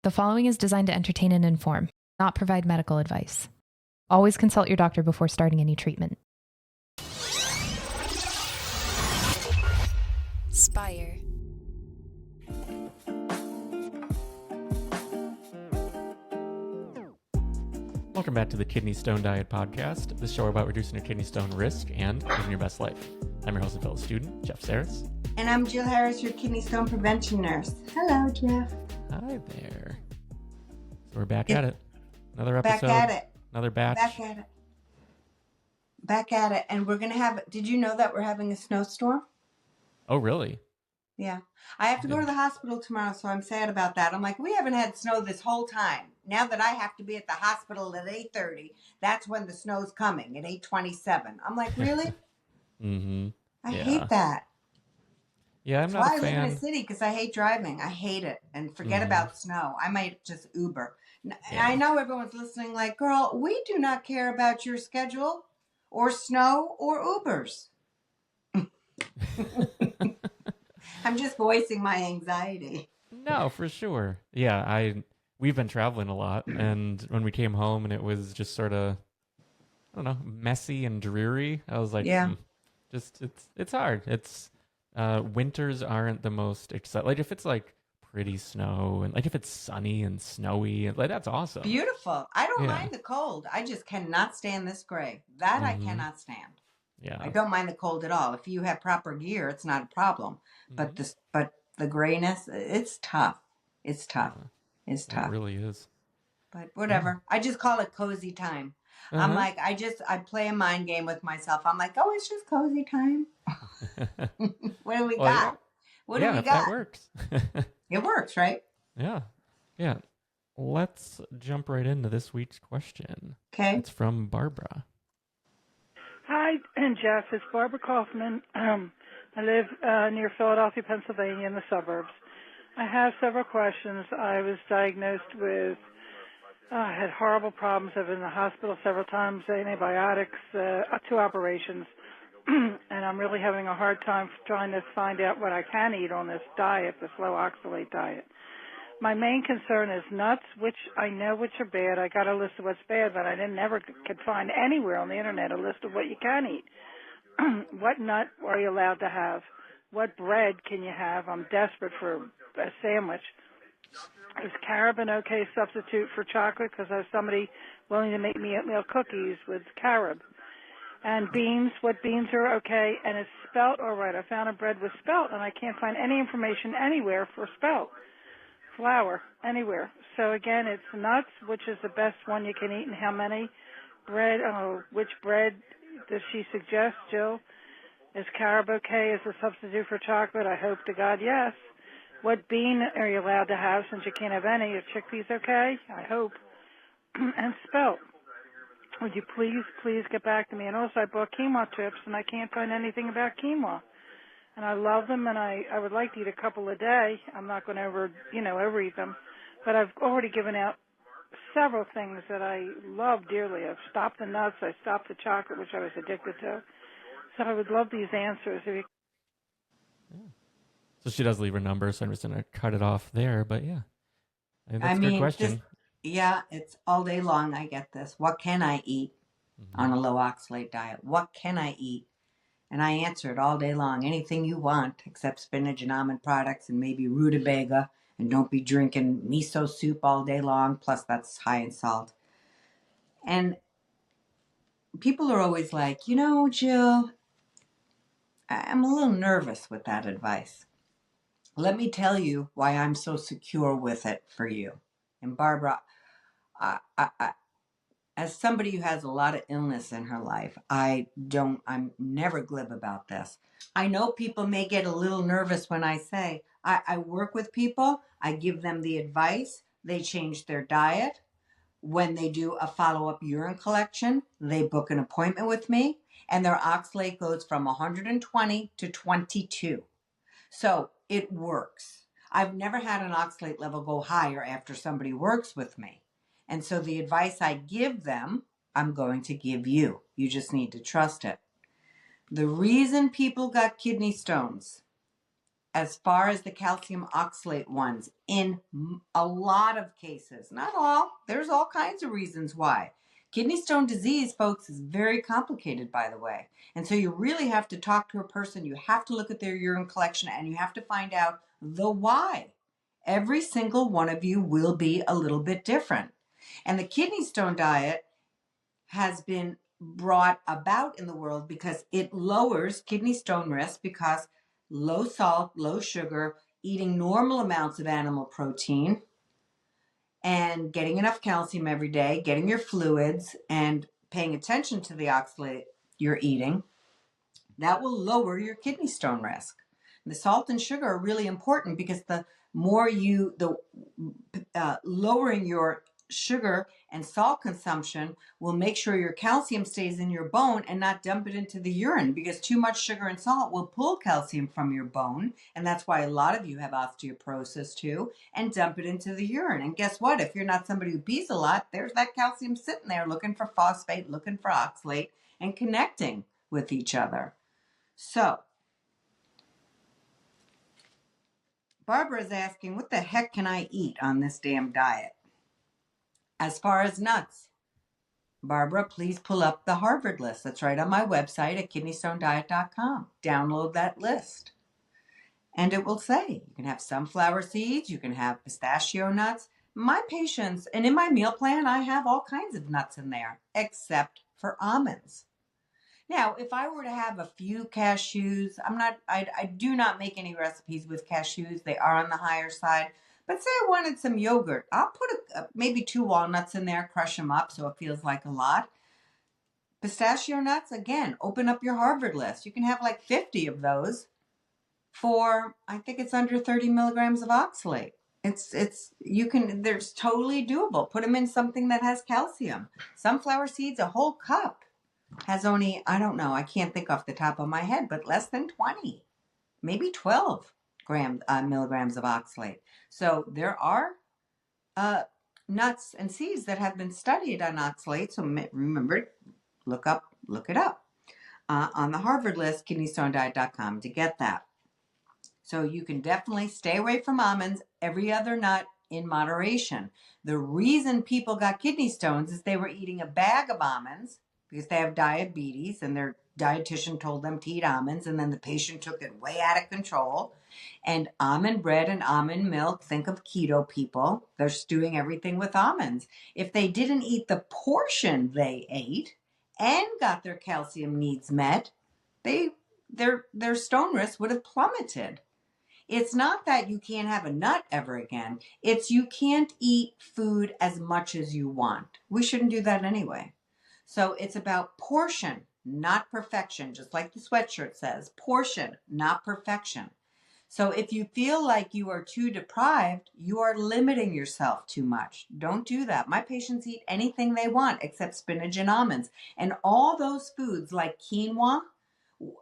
The following is designed to entertain and inform, not provide medical advice. Always consult your doctor before starting any treatment. Spire. Welcome back to the Kidney Stone Diet Podcast, the show about reducing your kidney stone risk and living your best life. I'm your host and fellow student, Jeff Saris. And I'm Jill Harris, your kidney stone prevention nurse. Hello, Jeff. Hi there. So we're back at it. Another episode. Back at it. Another batch. Back at it. Back at it. And we're going to have, did you know that we're having a snowstorm? Oh, really? Yeah. I have to go to the hospital tomorrow, so I'm sad about that. I'm like, we haven't had snow this whole time. Now that I have to be at the hospital at 8:30, that's when the snow's coming, at 8:27. I'm like, really? Mm-hmm. I hate that. Yeah, I'm That's not why a I live fan. in a city, because I hate driving. I hate it. And forget about snow. I might just Uber. And I know everyone's listening like, girl, we do not care about your schedule or snow or Ubers. I'm just voicing my anxiety. No, for sure. Yeah, we've been traveling a lot, and when we came home and it was just sort of, I don't know, messy and dreary, I was like, it's hard. It's winters aren't the most exciting. Like if it's like pretty snow and like if it's sunny and snowy, like that's awesome. Beautiful. I don't mind the cold. I just cannot stand this gray. That I cannot stand. Yeah. I don't mind the cold at all. If you have proper gear, it's not a problem. But the grayness, it's tough. It's tough. It's tough. It really is. But whatever. I just call it cozy time. I'm like, I play a mind game with myself. I'm like, oh, it's just cozy time. What do we got? Yeah. What do we got? That works. It works, right? Yeah. Yeah. Let's jump right into this week's question. Okay. It's from Barbara. Hi, and Jeff. It's Barbara Kaufman. I live near Philadelphia, Pennsylvania, in the suburbs. I have several questions. I was diagnosed with, I had horrible problems. I've been in the hospital several times, antibiotics, 2 operations, and I'm really having a hard time trying to find out what I can eat on this diet, this low oxalate diet. My main concern is nuts, which I know which are bad. I got a list of what's bad, but I never could find anywhere on the internet a list of what you can eat. What nut are you allowed to have? What bread can you have? I'm desperate for a sandwich. Is carob an okay substitute for chocolate? Because I have somebody willing to make me oatmeal cookies with carob. And beans, what beans are okay? And is spelt all right? I found a bread with spelt, and I can't find any information anywhere for spelt. Flour, anywhere. So again, it's nuts, which is the best one you can eat, and how many? Bread, which bread does she suggest, Jill? Is carob okay as a substitute for chocolate? I hope to God, yes. What bean are you allowed to have since you can't have any? Are chickpeas okay? I hope. And spelt. Would you please get back to me? And also I bought quinoa chips, and I can't find anything about quinoa. And I love them, and I would like to eat a couple a day. I'm not going to overeat them. But I've already given out several things that I love dearly. I've stopped the nuts. I stopped the chocolate, which I was addicted to. So I would love these answers. So she does leave her number, so I'm just going to cut it off there. But yeah, that's a good question. It's all day long. I get this. What can I eat on a low oxalate diet? What can I eat? And I answer it all day long. Anything you want, except spinach and almond products and maybe rutabaga. And don't be drinking miso soup all day long. Plus, that's high in salt. And people are always like, Jill, I'm a little nervous with that advice. Let me tell you why I'm so secure with it for you. And Barbara, as somebody who has a lot of illness in her life, I'm never glib about this. I know people may get a little nervous when I say, I work with people, I give them the advice, they change their diet. When they do a follow-up urine collection, they book an appointment with me, and their oxalate goes from 120 to 22. So it works. I've never had an oxalate level go higher after somebody works with me. And so the advice I give them, I'm going to give you. You just need to trust it. The reason people got kidney stones as far as the calcium oxalate ones, in a lot of cases, not all, there's all kinds of reasons why. Kidney stone disease, folks, is very complicated, by the way. And so you really have to talk to a person. You have to look at their urine collection, and you have to find out the why. Every single one of you will be a little bit different. And the kidney stone diet has been brought about in the world because it lowers kidney stone risk, because low salt, low sugar, eating normal amounts of animal protein, and getting enough calcium every day, getting your fluids, and paying attention to the oxalate you're eating, that will lower your kidney stone risk. The salt and sugar are really important because the more lowering your sugar and salt consumption will make sure your calcium stays in your bone and not dump it into the urine, because too much sugar and salt will pull calcium from your bone. And that's why a lot of you have osteoporosis too, and dump it into the urine. And guess what? If you're not somebody who pees a lot, there's that calcium sitting there looking for phosphate, looking for oxalate, and connecting with each other. So, Barbara is asking, what the heck can I eat on this damn diet? As far as nuts, Barbara, please pull up the Harvard list. That's right on my website at kidneystonediet.com. Download that list. And it will say you can have sunflower seeds, you can have pistachio nuts. My patients, and in my meal plan, I have all kinds of nuts in there, except for almonds. Now, if I were to have a few cashews, I do not make any recipes with cashews. They are on the higher side. But say I wanted some yogurt, I'll put maybe 2 walnuts in there, crush them up so it feels like a lot. Pistachio nuts, again, open up your Harvard list. You can have like 50 of those for, I think it's under 30 milligrams of oxalate. There's totally doable. Put them in something that has calcium. Sunflower seeds, a whole cup has only, I don't know, I can't think off the top of my head, but less than 20, maybe 12 milligrams of oxalate. So there are nuts and seeds that have been studied on oxalate. So remember, look it up on the Harvard list, kidneystonediet.com, to get that. So you can definitely stay away from almonds, every other nut in moderation. The reason people got kidney stones is they were eating a bag of almonds because they have diabetes and their dietitian told them to eat almonds, and then the patient took it way out of control. And almond bread and almond milk, think of keto people, they're stewing everything with almonds. If they didn't eat the portion they ate and got their calcium needs met, their stone risk would have plummeted. It's not that you can't have a nut ever again. It's you can't eat food as much as you want. We shouldn't do that anyway. So it's about portion, not perfection, just like the sweatshirt says. Portion, not perfection. So if you feel like you are too deprived, you are limiting yourself too much. Don't do that. My patients eat anything they want except spinach and almonds. And all those foods like quinoa,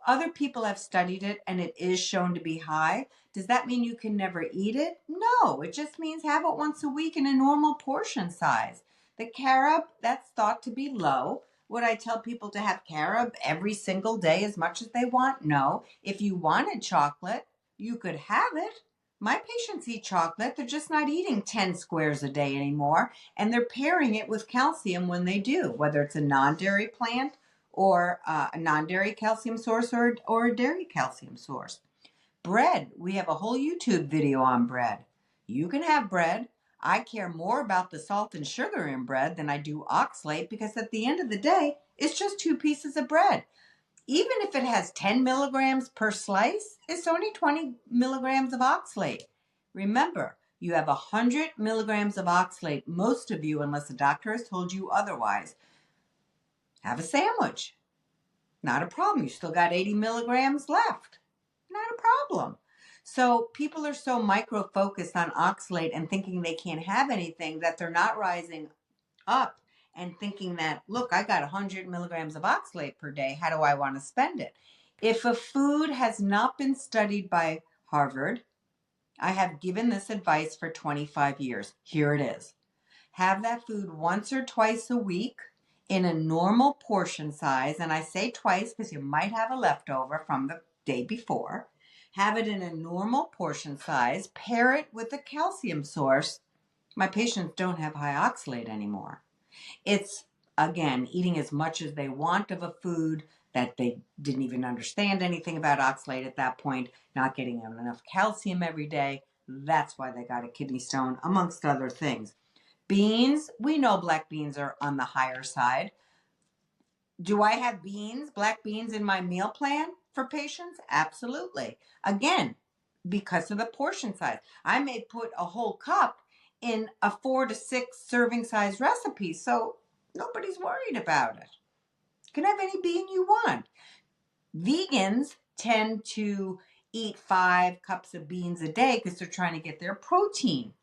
other people have studied it and it is shown to be high. Does that mean you can never eat it? No, it just means have it once a week in a normal portion size. The carob, that's thought to be low. Would I tell people to have carob every single day as much as they want? No. If you wanted chocolate, you could have it. My patients eat chocolate. They're just not eating 10 squares a day anymore. And they're pairing it with calcium when they do, whether it's a non-dairy plant or a non-dairy calcium source or a dairy calcium source. Bread. We have a whole YouTube video on bread. You can have bread. I care more about the salt and sugar in bread than I do oxalate, because at the end of the day, it's just 2 pieces of bread. Even if it has 10 milligrams per slice, it's only 20 milligrams of oxalate. Remember, you have 100 milligrams of oxalate, most of you, unless the doctor has told you otherwise. Have a sandwich. Not a problem. You still got 80 milligrams left. Not a problem. So people are so micro-focused on oxalate and thinking they can't have anything that they're not rising up and thinking that, look, I got 100 milligrams of oxalate per day. How do I want to spend it? If a food has not been studied by Harvard, I have given this advice for 25 years. Here it is. Have that food once or twice a week in a normal portion size. And I say twice because you might have a leftover from the day before. have it in a normal portion size, pair it with a calcium source. My patients don't have high oxalate anymore. It's, again, eating as much as they want of a food that they didn't even understand anything about oxalate at that point, not getting enough calcium every day. That's why they got a kidney stone, amongst other things. Beans, we know black beans are on the higher side. Do I have beans, black beans in my meal plan for patients? Absolutely. Again, because of the portion size. I may put a whole cup in a 4 to 6 serving size recipe, so nobody's worried about it. You can have any bean you want. Vegans tend to eat 5 cups of beans a day because they're trying to get their protein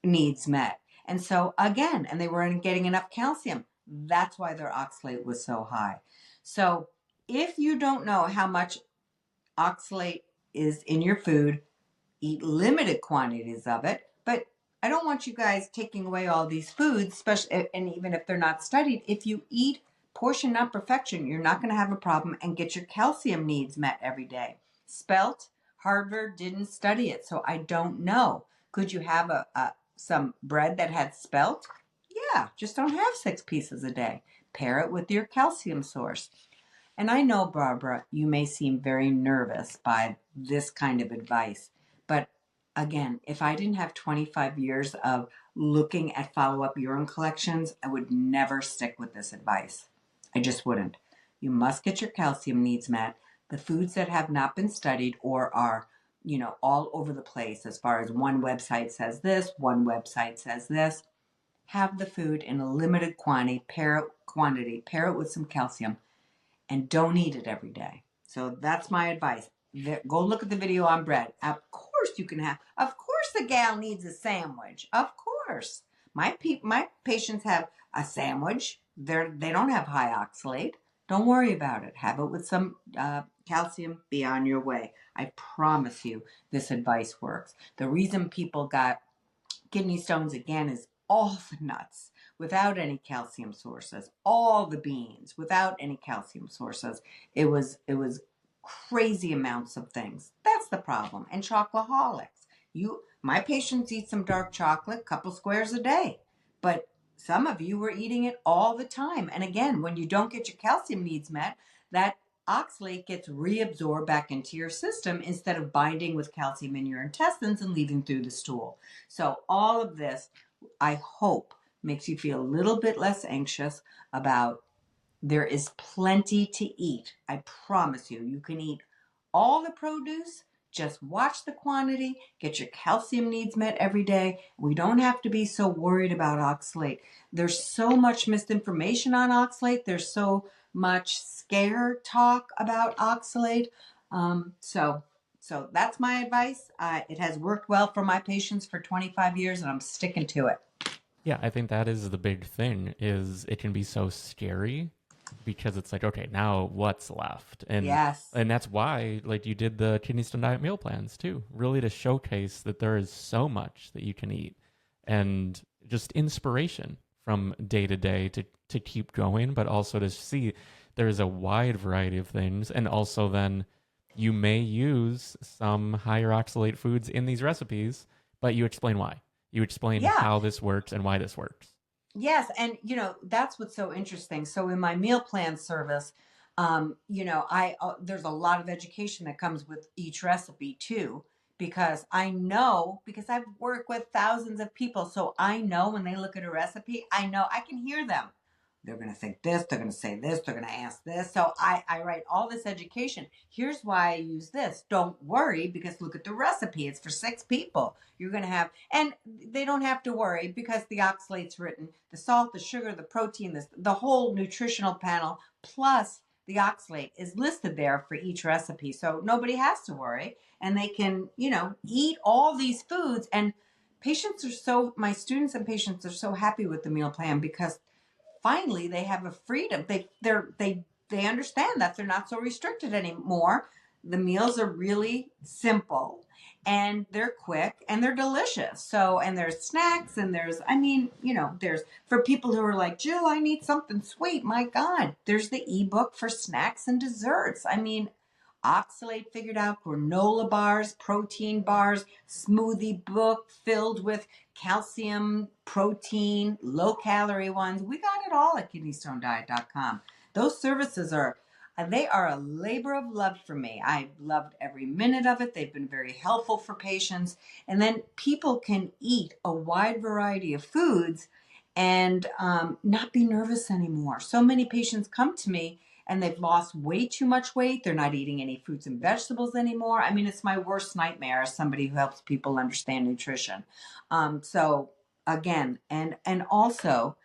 needs met. And so again, and they weren't getting enough calcium. That's why their oxalate was so high. So if you don't know how much oxalate is in your food, eat limited quantities of it. But I don't want you guys taking away all these foods, especially, and even if they're not studied. If you eat portion, not perfection, you're not going to have a problem and get your calcium needs met every day. Spelt, Harvard didn't study it, so I don't know. Could you have some bread that had spelt? Yeah, just don't have 6 pieces a day. Pair it with your calcium source. And I know, Barbara, you may seem very nervous by this kind of advice. But again, if I didn't have 25 years of looking at follow-up urine collections, I would never stick with this advice. I just wouldn't. You must get your calcium needs met. The foods that have not been studied or are, all over the place as far as one website says this, one website says this, have the food in a limited quantity, pair it with some calcium, and don't eat it every day. So that's my advice. Go look at the video on bread. Of course of course the gal needs a sandwich. Of course. My patients have a sandwich. They don't have high oxalate. Don't worry about it. Have it with some calcium. Be on your way. I promise you this advice works. The reason people got kidney stones again is all the nuts without any calcium sources, all the beans without any calcium sources. It was crazy amounts of things. That's the problem. And chocoholics. My patients eat some dark chocolate, couple squares a day, but some of you were eating it all the time. And again, when you don't get your calcium needs met, that oxalate gets reabsorbed back into your system instead of binding with calcium in your intestines and leaving through the stool. So all of this, I hope, makes you feel a little bit less anxious about there is plenty to eat. I promise you, you can eat all the produce. Just watch the quantity, get your calcium needs met every day. We don't have to be so worried about oxalate. There's so much misinformation on oxalate. There's so much scare talk about oxalate. So that's my advice. It has worked well for my patients for 25 years, and I'm sticking to it. Yeah, I think that is the big thing, is it can be so scary because it's like, okay, now what's left? And yes. And that's why, like, you did the kidney stone diet meal plans too, really to showcase that there is so much that you can eat, and just inspiration from day to day to keep going, but also to see there's a wide variety of things. And also then you may use some higher oxalate foods in these recipes, but you explain why. You explain how this works and why this works. Yes. And, that's what's so interesting. So in my meal plan service, there's a lot of education that comes with each recipe too, because I've worked with thousands of people. So I know when they look at a recipe, I can hear them. They're going to think this, they're going to say this, they're going to ask this. So I write all this education. Here's why I use this. Don't worry, because look at the recipe. It's for 6 people. You're going to have, and they don't have to worry because the oxalate's written, the salt, the sugar, the protein, the whole nutritional panel, plus the oxalate is listed there for each recipe. So nobody has to worry, and they can, eat all these foods. And my students and patients are so happy with the meal plan because finally they have a freedom. They understand that they're not so restricted anymore. The meals are really simple and they're quick and they're delicious. So, and there's snacks and there's for people who are like, Jill, I need something sweet. My God, there's the ebook for snacks and desserts. oxalate figured out, granola bars, protein bars, smoothie book filled with calcium, protein, low calorie ones. We got it all at kidneystonediet.com. Those services they are a labor of love for me. I've loved every minute of it. They've been very helpful for patients. And then people can eat a wide variety of foods and not be nervous anymore. So many patients come to me and they've lost way too much weight. They're not eating any fruits and vegetables anymore. I mean, it's my worst nightmare as somebody who helps people understand nutrition. So again, and also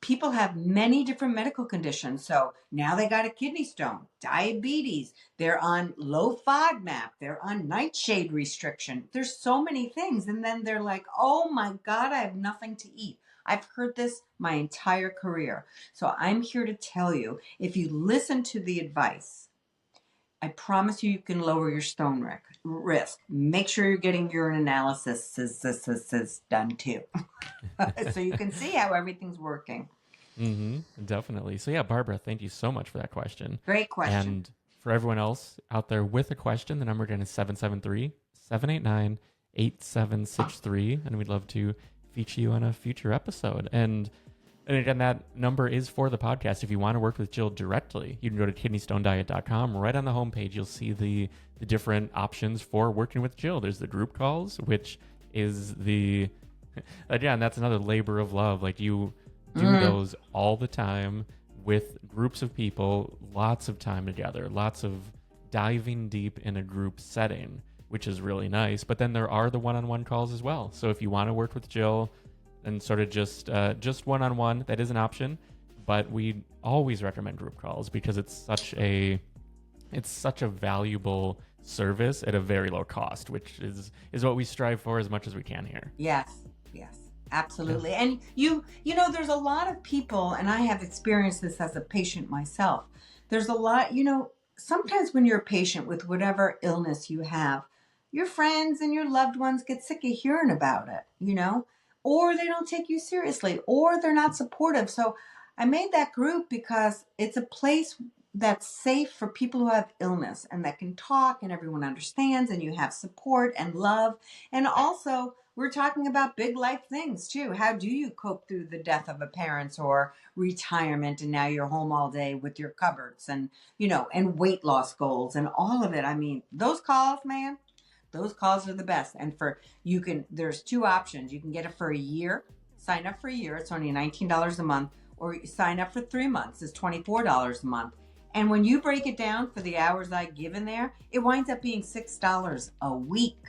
people have many different medical conditions. So now they got a kidney stone, diabetes, they're on low FODMAP, they're on nightshade restriction. There's so many things. And then they're like, oh my God, I have nothing to eat. I've heard this my entire career. So I'm here to tell you, if you listen to the advice, I promise you can lower your stone risk. Make sure you're getting urine analysis done too. So you can see how everything's working. Definitely. So yeah, Barbara, thank you so much for that question. Great question. And for everyone else out there with a question, the number again is 773-789-8763. And we'd love to feature you on a future episode. And again, that number is for the podcast. If you want to work with Jill directly, you can go to kidneystonediet.com. Right on the homepage, you'll see the different options for working with Jill. There's the group calls, which is again, that's another labor of love. Like you do those all the time with groups of people, lots of time together, lots of diving deep in a group setting, which is really nice. But then there are the one-on-one calls as well. So if you want to work with Jill and sort of just one-on-one, that is an option. But we always recommend group calls because it's such a valuable service at a very low cost, which is what we strive for as much as we can here. Yes, absolutely. Yeah. And you know, there's a lot of people, and I have experienced this as a patient myself. There's a lot, sometimes when you're a patient with whatever illness you have, your friends and your loved ones get sick of hearing about it, or they don't take you seriously, or they're not supportive. So I made that group because it's a place that's safe for people who have illness and that can talk and everyone understands and you have support and love. And also we're talking about big life things too. How do you cope through the death of a parent or retirement and now you're home all day with your cupboards and, and weight loss goals and all of it. I mean, those calls, man, those calls are the best. And there's two options. You can get it for a year, sign up for a year. It's only $19 a month, or sign up for 3 months. It's $24 a month. And when you break it down for the hours I give in there, it winds up being $6 a week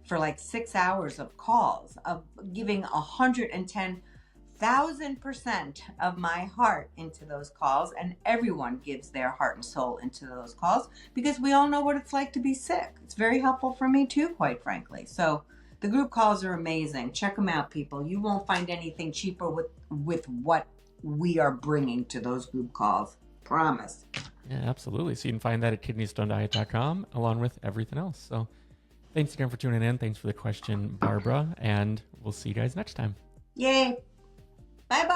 for like 6 hours of calls, of giving 110,000% of my heart into those calls. And everyone gives their heart and soul into those calls because we all know what it's like to be sick. It's very helpful for me too, quite frankly. So the group calls are amazing. Check them out, people. You won't find anything cheaper with what we are bringing to those group calls. Promise. Yeah, absolutely. So you can find that at kidneystonediet.com along with everything else. So thanks again for tuning in. Thanks for the question, Barbara. And we'll see you guys next time. Yay. Bye-bye.